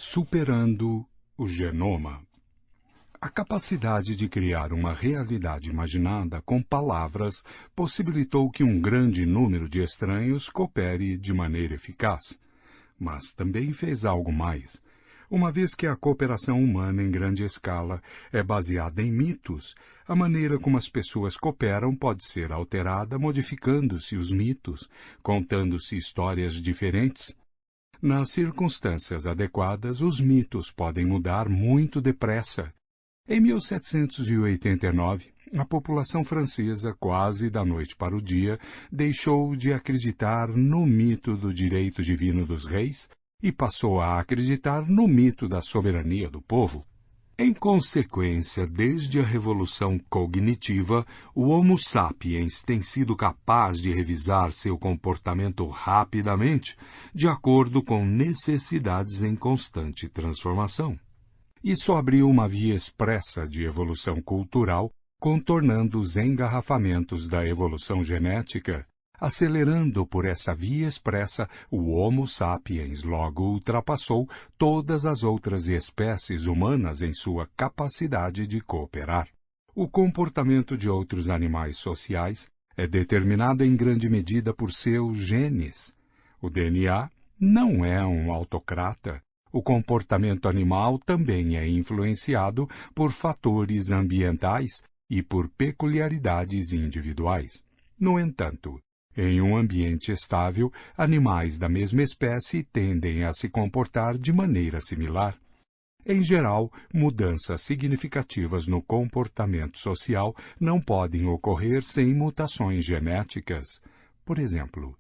Superando o genoma. A capacidade de criar uma realidade imaginada com palavras possibilitou que um grande número de estranhos coopere de maneira eficaz. Mas também fez algo mais. Uma vez que a cooperação humana em grande escala é baseada em mitos, a maneira como as pessoas cooperam pode ser alterada modificando-se os mitos, contando-se histórias diferentes. Nas circunstâncias adequadas, os mitos podem mudar muito depressa. Em 1789, a população francesa, quase da noite para o dia, deixou de acreditar no mito do direito divino dos reis e passou a acreditar no mito da soberania do povo. Em consequência, desde a Revolução Cognitiva, o Homo sapiens tem sido capaz de revisar seu comportamento rapidamente, de acordo com necessidades em constante transformação. Isso abriu uma via expressa de evolução cultural, contornando os engarrafamentos da evolução genética. Acelerando por essa via expressa, o Homo sapiens logo ultrapassou todas as outras espécies humanas em sua capacidade de cooperar. O comportamento de outros animais sociais é determinado em grande medida por seus genes. O DNA não é um autocrata. O comportamento animal também é influenciado por fatores ambientais e por peculiaridades individuais. No entanto, em um ambiente estável, animais da mesma espécie tendem a se comportar de maneira similar. Em geral, mudanças significativas no comportamento social não podem ocorrer sem mutações genéticas. Por exemplo,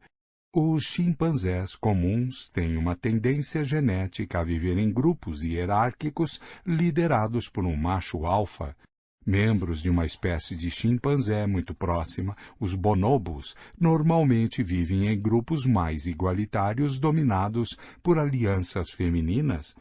os chimpanzés comuns têm uma tendência genética a viver em grupos hierárquicos liderados por um macho alfa. Membros de uma espécie de chimpanzé muito próxima, os bonobos, normalmente vivem em grupos mais igualitários dominados por alianças femininas.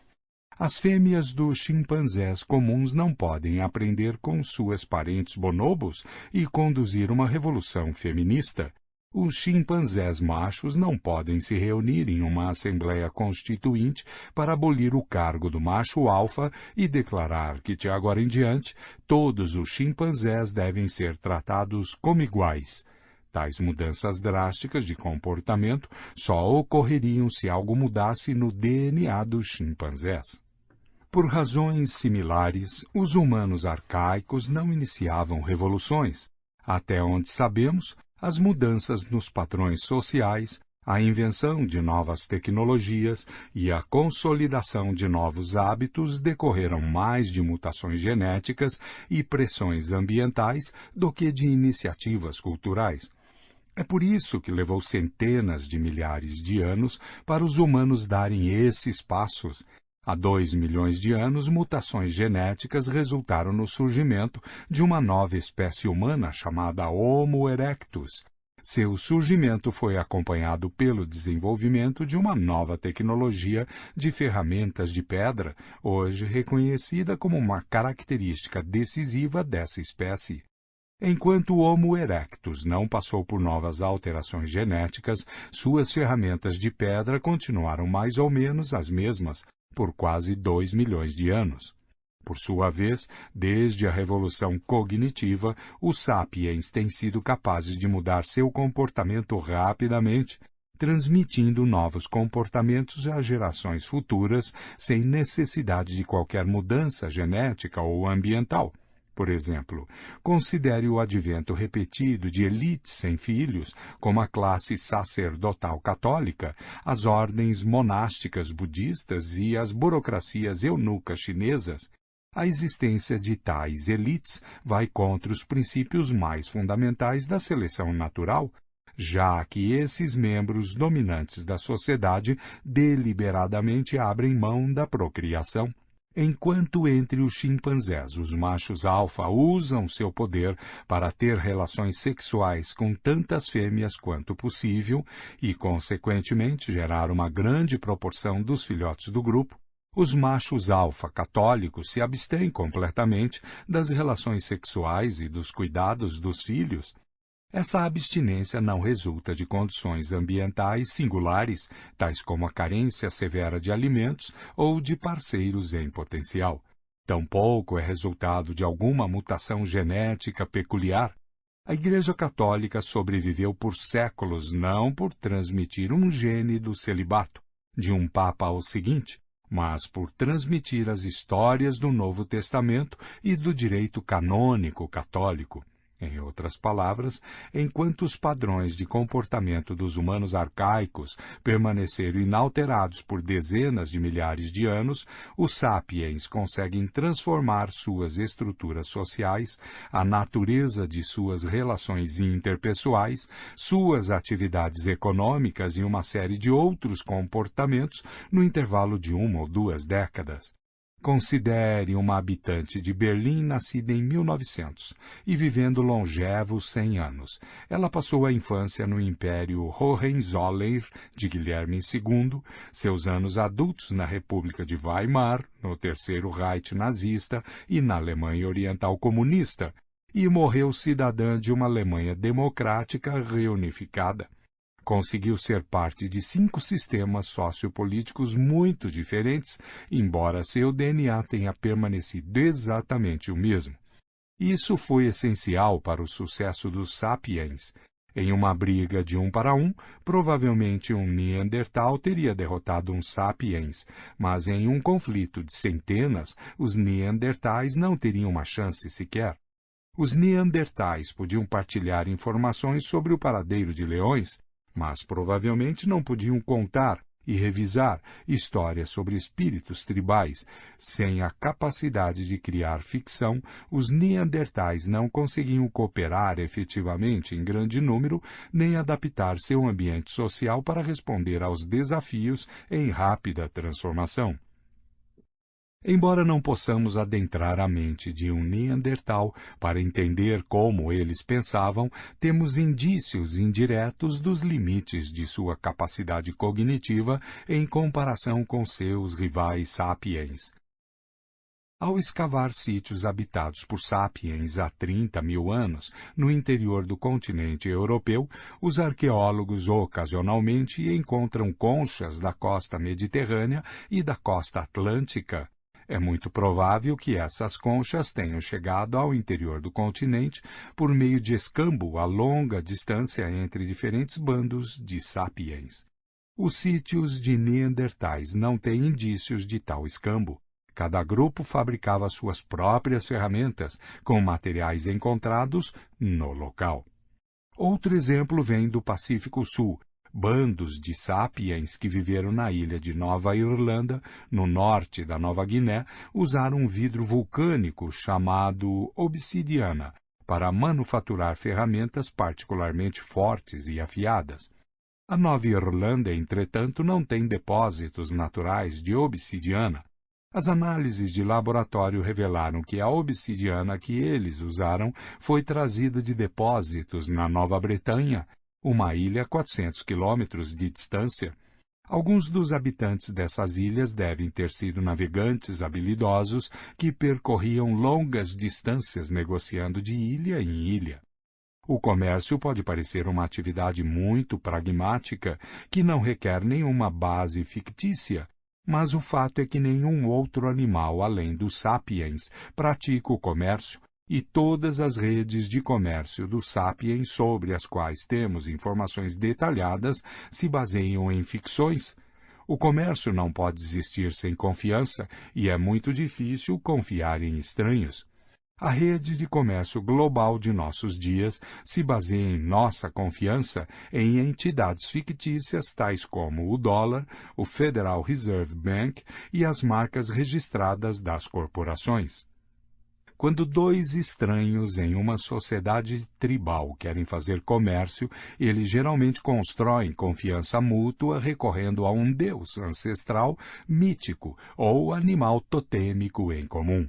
As fêmeas dos chimpanzés comuns não podem aprender com suas parentes bonobos e conduzir uma revolução feminista. Os chimpanzés machos não podem se reunir em uma assembleia constituinte para abolir o cargo do macho alfa e declarar que, de agora em diante, todos os chimpanzés devem ser tratados como iguais. Tais mudanças drásticas de comportamento só ocorreriam se algo mudasse no DNA dos chimpanzés. Por razões similares, os humanos arcaicos não iniciavam revoluções. Até onde sabemos, as mudanças nos padrões sociais, a invenção de novas tecnologias e a consolidação de novos hábitos decorreram mais de mutações genéticas e pressões ambientais do que de iniciativas culturais. É por isso que levou centenas de milhares de anos para os humanos darem esses passos. Há 2 milhões de anos, mutações genéticas resultaram no surgimento de uma nova espécie humana chamada Homo erectus. Seu surgimento foi acompanhado pelo desenvolvimento de uma nova tecnologia de ferramentas de pedra, hoje reconhecida como uma característica decisiva dessa espécie. Enquanto o Homo erectus não passou por novas alterações genéticas, suas ferramentas de pedra continuaram mais ou menos as mesmas, por quase 2 milhões de anos. Por sua vez, desde a Revolução Cognitiva, os sapiens têm sido capazes de mudar seu comportamento rapidamente, transmitindo novos comportamentos às gerações futuras sem necessidade de qualquer mudança genética ou ambiental. Por exemplo, considere o advento repetido de elites sem filhos, como a classe sacerdotal católica, as ordens monásticas budistas e as burocracias eunucas chinesas. A existência de tais elites vai contra os princípios mais fundamentais da seleção natural, já que esses membros dominantes da sociedade deliberadamente abrem mão da procriação. Enquanto entre os chimpanzés os machos alfa usam seu poder para ter relações sexuais com tantas fêmeas quanto possível e, consequentemente, gerar uma grande proporção dos filhotes do grupo, os machos alfa católicos se abstêm completamente das relações sexuais e dos cuidados dos filhos. Essa abstinência não resulta de condições ambientais singulares, tais como a carência severa de alimentos ou de parceiros em potencial. Tampouco é resultado de alguma mutação genética peculiar. A Igreja Católica sobreviveu por séculos não por transmitir um gene do celibato, de um papa ao seguinte, mas por transmitir as histórias do Novo Testamento e do direito canônico católico. Em outras palavras, enquanto os padrões de comportamento dos humanos arcaicos permaneceram inalterados por dezenas de milhares de anos, os sapiens conseguem transformar suas estruturas sociais, a natureza de suas relações interpessoais, suas atividades econômicas e uma série de outros comportamentos no intervalo de 1 ou 2 décadas. Considere uma habitante de Berlim nascida em 1900 e vivendo longevos 100 anos. Ela passou a infância no Império Hohenzollern de Guilherme II, seus anos adultos na República de Weimar, no Terceiro Reich nazista e na Alemanha Oriental comunista, e morreu cidadã de uma Alemanha democrática reunificada. Conseguiu ser parte de 5 sistemas sociopolíticos muito diferentes, embora seu DNA tenha permanecido exatamente o mesmo. Isso foi essencial para o sucesso dos sapiens. Em uma briga de 1 para 1, provavelmente um Neandertal teria derrotado um sapiens, mas em um conflito de centenas, os Neandertais não teriam uma chance sequer. Os Neandertais podiam partilhar informações sobre o paradeiro de leões, mas provavelmente não podiam contar e revisar histórias sobre espíritos tribais. Sem a capacidade de criar ficção, os Neandertais não conseguiam cooperar efetivamente em grande número, nem adaptar seu ambiente social para responder aos desafios em rápida transformação. Embora não possamos adentrar a mente de um Neandertal para entender como eles pensavam, temos indícios indiretos dos limites de sua capacidade cognitiva em comparação com seus rivais sapiens. Ao escavar sítios habitados por sapiens há 30 mil anos no interior do continente europeu, os arqueólogos ocasionalmente encontram conchas da costa mediterrânea e da costa atlântica. É muito provável que essas conchas tenham chegado ao interior do continente por meio de escambo a longa distância entre diferentes bandos de sapiens. Os sítios de Neandertais não têm indícios de tal escambo. Cada grupo fabricava suas próprias ferramentas com materiais encontrados no local. Outro exemplo vem do Pacífico Sul. Bandos de sapiens que viveram na ilha de Nova Irlanda, no norte da Nova Guiné, usaram um vidro vulcânico chamado obsidiana para manufaturar ferramentas particularmente fortes e afiadas. A Nova Irlanda, entretanto, não tem depósitos naturais de obsidiana. As análises de laboratório revelaram que a obsidiana que eles usaram foi trazida de depósitos na Nova Bretanha, uma ilha a 400 quilômetros de distância. Alguns dos habitantes dessas ilhas devem ter sido navegantes habilidosos que percorriam longas distâncias negociando de ilha em ilha. O comércio pode parecer uma atividade muito pragmática, que não requer nenhuma base fictícia, mas o fato é que nenhum outro animal além dos sapiens pratica o comércio, e todas as redes de comércio dos sapiens sobre as quais temos informações detalhadas se baseiam em ficções. O comércio não pode existir sem confiança e é muito difícil confiar em estranhos. A rede de comércio global de nossos dias se baseia em nossa confiança em entidades fictícias tais como o dólar, o Federal Reserve Bank e as marcas registradas das corporações. Quando 2 estranhos em uma sociedade tribal querem fazer comércio, eles geralmente constroem confiança mútua recorrendo a um deus ancestral, mítico ou animal totêmico em comum.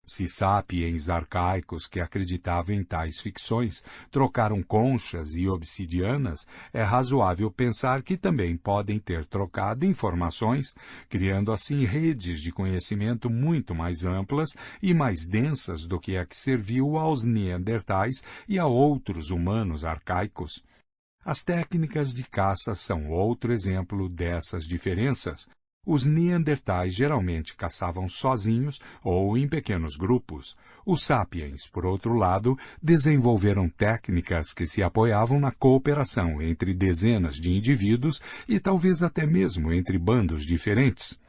Se sapiens arcaicos que acreditavam em tais ficções trocaram conchas e obsidianas, é razoável pensar que também podem ter trocado informações, criando assim redes de conhecimento muito mais amplas e mais densas do que a que serviu aos neandertais e a outros humanos arcaicos. As técnicas de caça são outro exemplo dessas diferenças. Os neandertais geralmente caçavam sozinhos ou em pequenos grupos. Os sapiens, por outro lado, desenvolveram técnicas que se apoiavam na cooperação entre dezenas de indivíduos e talvez até mesmo entre bandos diferentes.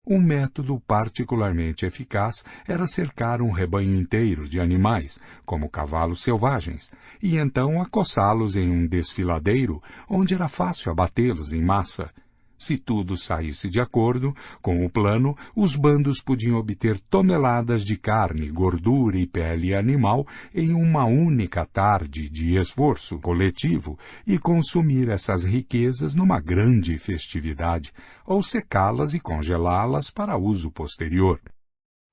Um método particularmente eficaz era cercar um rebanho inteiro de animais, como cavalos selvagens, e então acossá-los em um desfiladeiro, onde era fácil abatê-los em massa. Se tudo saísse de acordo com o plano, os bandos podiam obter toneladas de carne, gordura e pele animal em uma única tarde de esforço coletivo e consumir essas riquezas numa grande festividade, ou secá-las e congelá-las para uso posterior.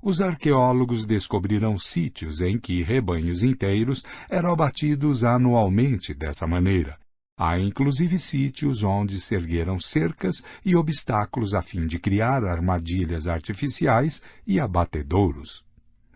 Os arqueólogos descobriram sítios em que rebanhos inteiros eram abatidos anualmente dessa maneira. Há inclusive sítios onde se ergueram cercas e obstáculos a fim de criar armadilhas artificiais e abatedouros.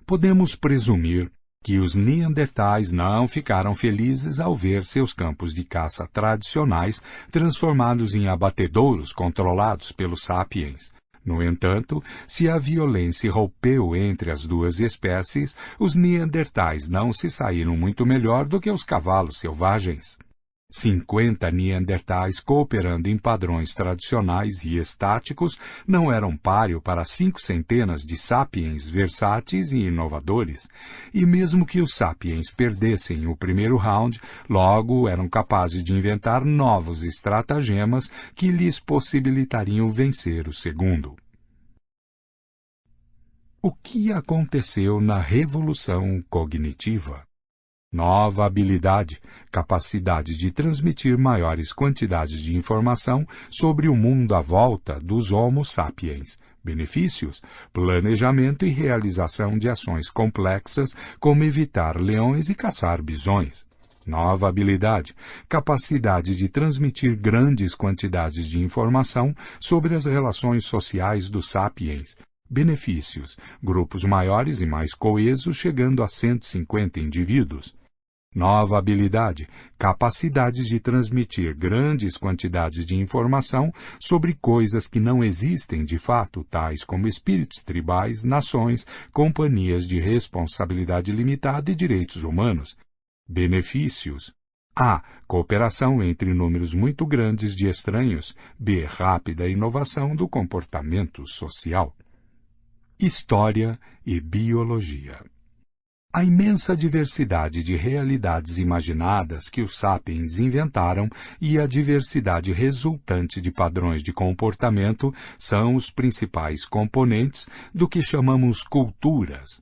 Podemos presumir que os neandertais não ficaram felizes ao ver seus campos de caça tradicionais transformados em abatedouros controlados pelos sapiens. No entanto, se a violência rompeu entre as duas espécies, os neandertais não se saíram muito melhor do que os cavalos selvagens. 50 neandertais cooperando em padrões tradicionais e estáticos não eram páreo para 5 centenas de sapiens versáteis e inovadores, e mesmo que os sapiens perdessem o primeiro round, logo eram capazes de inventar novos estratagemas que lhes possibilitariam vencer o segundo. O que aconteceu na Revolução Cognitiva? Nova habilidade, capacidade de transmitir maiores quantidades de informação sobre o mundo à volta dos Homo sapiens. Benefícios, planejamento e realização de ações complexas, como evitar leões e caçar bisões. Nova habilidade, capacidade de transmitir grandes quantidades de informação sobre as relações sociais dos sapiens. Benefícios, grupos maiores e mais coesos, chegando a 150 indivíduos. Nova habilidade, capacidade de transmitir grandes quantidades de informação sobre coisas que não existem de fato, tais como espíritos tribais, nações, companhias de responsabilidade limitada e direitos humanos. Benefícios: A. Cooperação entre números muito grandes de estranhos. B. Rápida inovação do comportamento social. História e biologia. A imensa diversidade de realidades imaginadas que os sapiens inventaram e a diversidade resultante de padrões de comportamento são os principais componentes do que chamamos culturas.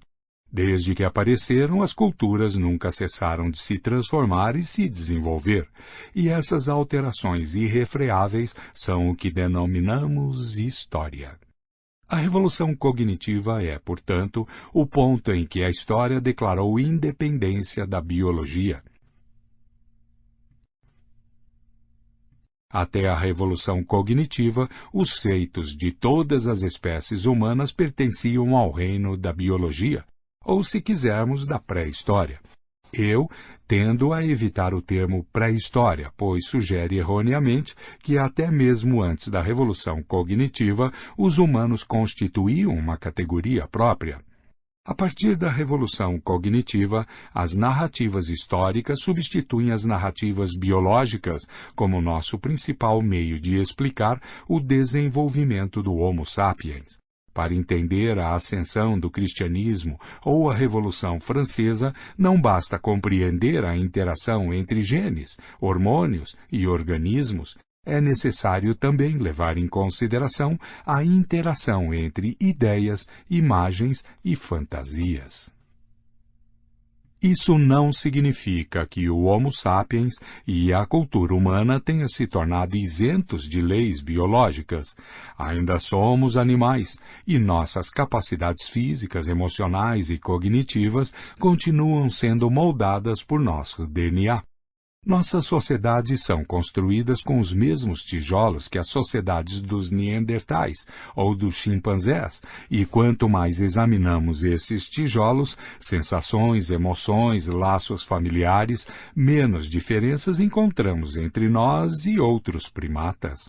Desde que apareceram, as culturas nunca cessaram de se transformar e se desenvolver, e essas alterações irrefreáveis são o que denominamos história. A revolução cognitiva é, portanto, o ponto em que a história declarou independência da biologia. Até a revolução cognitiva, os feitos de todas as espécies humanas pertenciam ao reino da biologia, ou, se quisermos, da pré-história. Eu tendo a evitar o termo pré-história, pois sugere erroneamente que até mesmo antes da revolução cognitiva, os humanos constituíam uma categoria própria. A partir da revolução cognitiva, as narrativas históricas substituem as narrativas biológicas como nosso principal meio de explicar o desenvolvimento do Homo sapiens. Para entender a ascensão do cristianismo ou a Revolução Francesa, não basta compreender a interação entre genes, hormônios e organismos. É necessário também levar em consideração a interação entre ideias, imagens e fantasias. Isso não significa que o Homo sapiens e a cultura humana tenham se tornado isentos de leis biológicas. Ainda somos animais, e nossas capacidades físicas, emocionais e cognitivas continuam sendo moldadas por nosso DNA. Nossas sociedades são construídas com os mesmos tijolos que as sociedades dos Neandertais ou dos chimpanzés, e quanto mais examinamos esses tijolos, sensações, emoções, laços familiares, menos diferenças encontramos entre nós e outros primatas.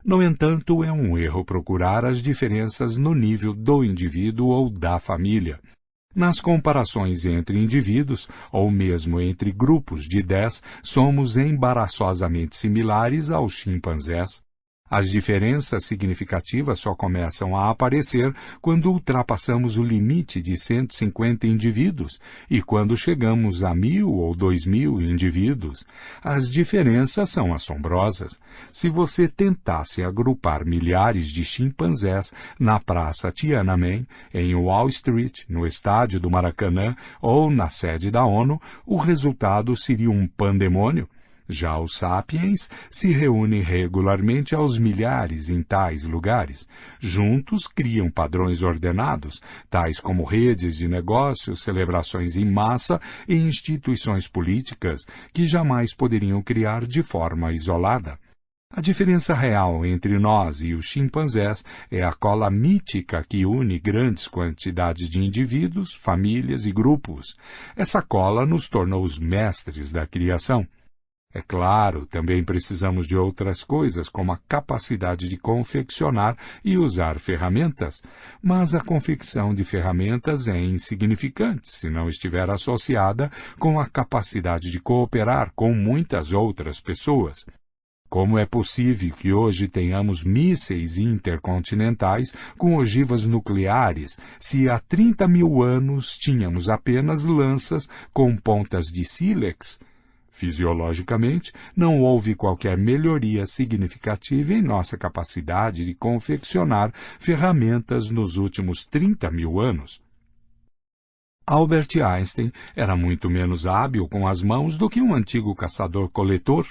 No entanto, é um erro procurar as diferenças no nível do indivíduo ou da família. Nas comparações entre indivíduos, ou mesmo entre grupos de 10, somos embaraçosamente similares aos chimpanzés. As diferenças significativas só começam a aparecer quando ultrapassamos o limite de 150 indivíduos e quando chegamos a 1.000 ou 2.000 indivíduos. As diferenças são assombrosas. Se você tentasse agrupar milhares de chimpanzés na Praça Tiananmen, em Wall Street, no estádio do Maracanã ou na sede da ONU, o resultado seria um pandemônio. Já os sapiens se reúnem regularmente aos milhares em tais lugares. Juntos criam padrões ordenados, tais como redes de negócios, celebrações em massa e instituições políticas, que jamais poderiam criar de forma isolada. A diferença real entre nós e os chimpanzés é a cola mítica que une grandes quantidades de indivíduos, famílias e grupos. Essa cola nos tornou os mestres da criação. É claro, também precisamos de outras coisas, como a capacidade de confeccionar e usar ferramentas, mas a confecção de ferramentas é insignificante se não estiver associada com a capacidade de cooperar com muitas outras pessoas. Como é possível que hoje tenhamos mísseis intercontinentais com ogivas nucleares, se há 30.000 anos tínhamos apenas lanças com pontas de sílex? Fisiologicamente, não houve qualquer melhoria significativa em nossa capacidade de confeccionar ferramentas nos últimos 30.000 anos. Albert Einstein era muito menos hábil com as mãos do que um antigo caçador-coletor.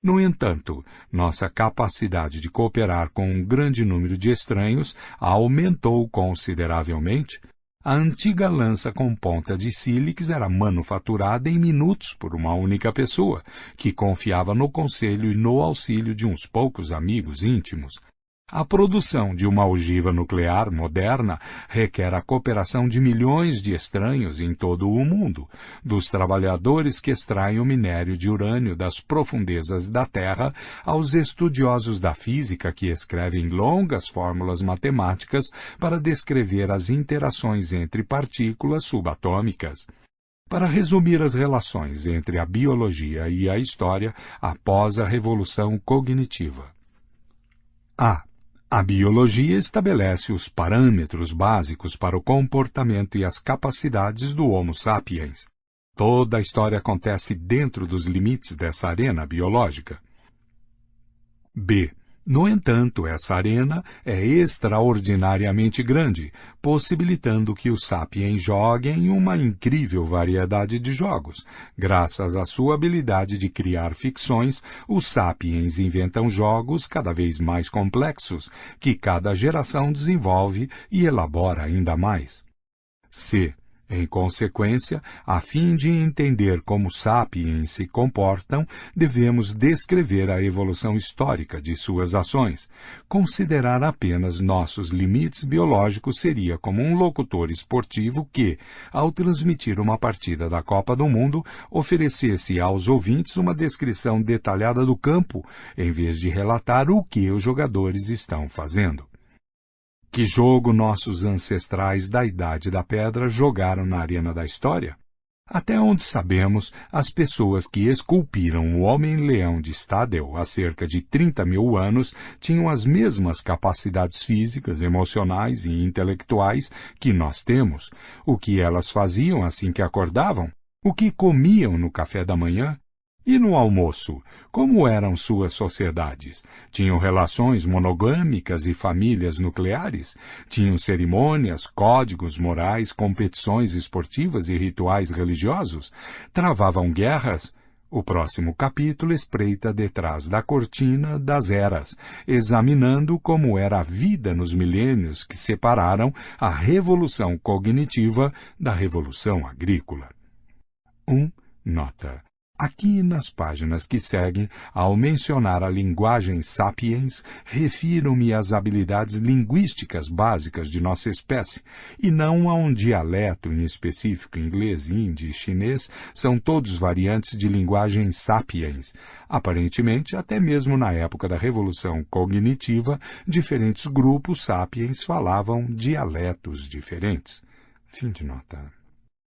No entanto, nossa capacidade de cooperar com um grande número de estranhos aumentou consideravelmente. A antiga lança com ponta de sílex era manufaturada em minutos por uma única pessoa, que confiava no conselho e no auxílio de uns poucos amigos íntimos. A produção de uma ogiva nuclear moderna requer a cooperação de milhões de estranhos em todo o mundo, dos trabalhadores que extraem o minério de urânio das profundezas da Terra, aos estudiosos da física que escrevem longas fórmulas matemáticas para descrever as interações entre partículas subatômicas. Para resumir as relações entre a biologia e a história após a Revolução Cognitiva. A biologia estabelece os parâmetros básicos para o comportamento e as capacidades do Homo sapiens. Toda a história acontece dentro dos limites dessa arena biológica. B. No entanto, essa arena é extraordinariamente grande, possibilitando que os sapiens joguem uma incrível variedade de jogos. Graças à sua habilidade de criar ficções, os sapiens inventam jogos cada vez mais complexos, que cada geração desenvolve e elabora ainda mais. C. Em consequência, a fim de entender como sapiens se comportam, devemos descrever a evolução histórica de suas ações. Considerar apenas nossos limites biológicos seria como um locutor esportivo que, ao transmitir uma partida da Copa do Mundo, oferecesse aos ouvintes uma descrição detalhada do campo, em vez de relatar o que os jogadores estão fazendo. Que jogo nossos ancestrais da Idade da Pedra jogaram na arena da história? Até onde sabemos, as pessoas que esculpiram o Homem-Leão de Stadel há cerca de 30.000 anos tinham as mesmas capacidades físicas, emocionais e intelectuais que nós temos. O que elas faziam assim que acordavam? O que comiam no café da manhã? E no almoço, como eram suas sociedades? Tinham relações monogâmicas e famílias nucleares? Tinham cerimônias, códigos morais, competições esportivas e rituais religiosos? Travavam guerras? O próximo capítulo espreita detrás da cortina das eras, examinando como era a vida nos milênios que separaram a revolução cognitiva da revolução agrícola. 1. Nota. Aqui nas páginas que seguem, ao mencionar a linguagem sapiens, refiro-me às habilidades linguísticas básicas de nossa espécie, e não a um dialeto em específico. Inglês, hindi e chinês são todos variantes de linguagem sapiens. Aparentemente, até mesmo na época da Revolução Cognitiva, diferentes grupos sapiens falavam dialetos diferentes. Fim de nota.